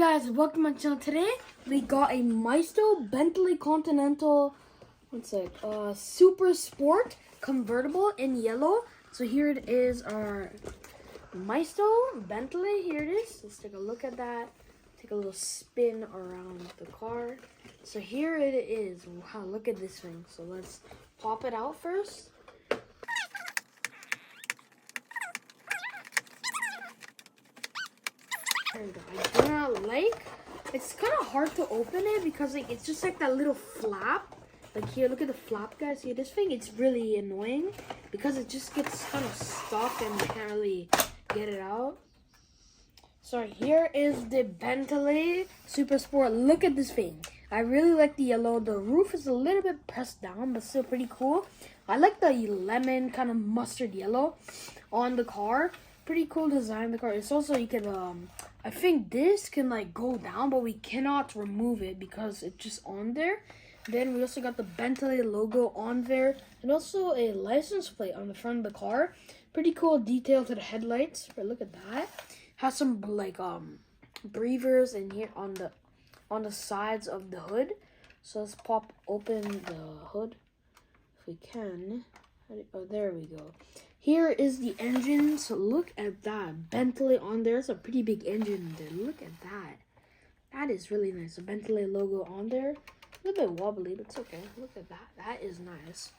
guys, welcome to my channel. Today we got a Maisto Bentley Continental Super Sport convertible in yellow. So here it is, our Maisto Bentley. Here it is. Let's take a look at that. Take a little spin around the car. So here it is. Wow, look at this thing. So let's pop it out first. There we go. I do not like. It's kind of hard to open it because it's just like that little flap. Like here, look at the flap, guys. See this thing? It's really annoying because it just gets kind of stuck and you can't really get it out. So here is the Bentley Super Sport. Look at this thing. I really like the yellow. The roof is a little bit pressed down, but still pretty cool. I like the lemon kind of mustard yellow on the car. Pretty cool design of the car. It's also, you can I think this can like go down, but we cannot remove it because it's just on there. Then we also got the Bentley logo on there and also a license plate on the front of the car. Pretty cool detail to the headlights. But look at that. Has some like breathers in here on the sides of the hood. So let's pop open the hood if we can. Oh, there we go. Here is the engine. So look at that. Bentley on there. It's a pretty big engine there. Look at that. That is really nice. The Bentley logo on there. A little bit wobbly, but it's okay. Look at that. That is nice.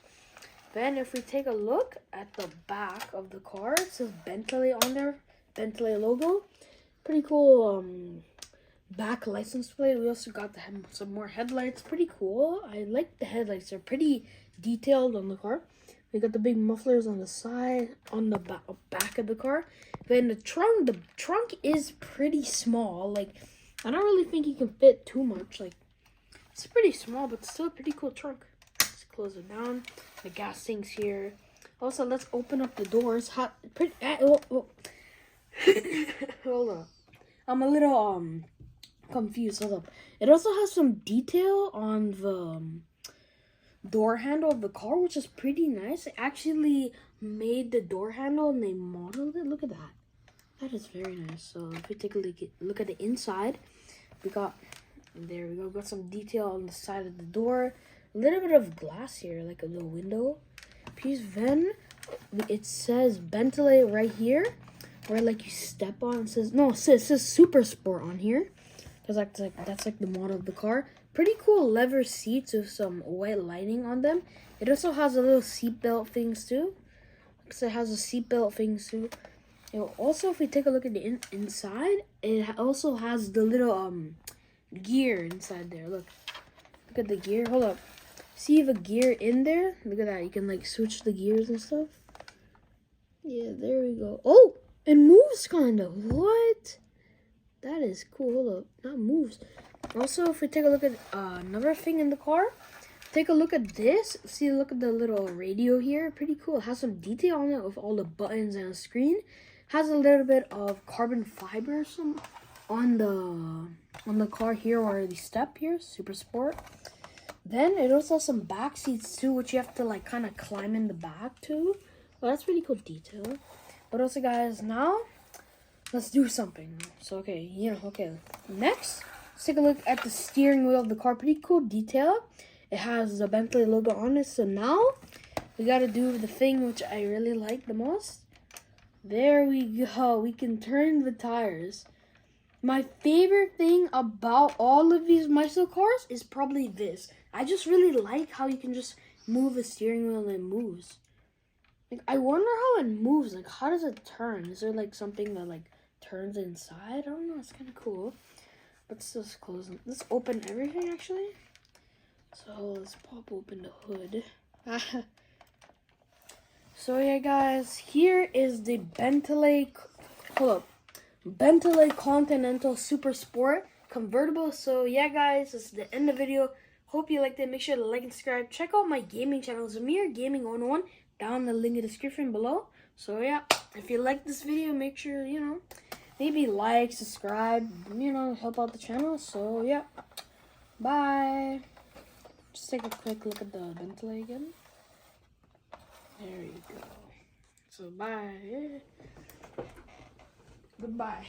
Then if we take a look at the back of the car, it says Bentley on there. Bentley logo. Pretty cool back license plate. We also got some more headlights. Pretty cool. I like the headlights. They're pretty detailed on the car. We got the big mufflers on the side, on the back of the car. Then the trunk is pretty small. Like, I don't really think you can fit too much. Like, it's pretty small, but still a pretty cool trunk. Let's close it down. The gas tank's here. Also, let's open up the doors. Hold up. I'm a little confused. Hold up. It also has some detail on the door handle of the car, which is pretty nice. They actually made the door handle and they modeled it. Look at that. That is very nice. So if we take a look at the inside, there we go. Got some detail on the side of the door. A little bit of glass here, like a little window piece. Then it says Bentley right here, where like you step on. It says Super Sport on here. That's like the model of the car. Pretty cool leather seats with some white lining on them. It also has a little seatbelt things too. So it has a seatbelt things too. And also, if we take a look at the inside, it also has the little gear inside there. Look at the gear. Hold up. See the gear in there? Look at that. You can like switch the gears and stuff. Yeah, there we go. Oh, it moves kind of. What? That is cool. Hold up. That moves. Also, if we take a look at another thing in the car, take a look at this. See, look at the little radio here. Pretty cool. It has some detail on it with all the buttons and a screen. Has a little bit of carbon fiber on the car here, or the step here. Super Sport. Then it also has some back seats too, which you have to like kind of climb in the back too. Well, that's pretty cool detail. But also, guys, now let's do something. So okay. Next, let's take a look at the steering wheel of the car. Pretty cool detail. It has the Bentley logo on it. So now we gotta do the thing which I really like the most. There we go. We can turn the tires. My favorite thing about all of these Maisto cars is probably this. I just really like how you can just move the steering wheel and it moves. Like, I wonder how it moves. Like, how does it turn? Is there like something that like turns inside? I don't know. It's kind of cool. Let's just close it. Let's open everything actually. So let's pop open the hood. So yeah, guys, here is the Bentley Continental Super Sport convertible. So yeah, guys, this is the end of the video. Hope you liked it. Make sure to like and subscribe. Check out my gaming channel, Zamir Gaming 101, down in the link in the description below. So yeah, if you like this video, make sure, maybe like, subscribe, help out the channel. So yeah, bye. Just take a quick look at the Bentley again. There you go. So bye. Goodbye.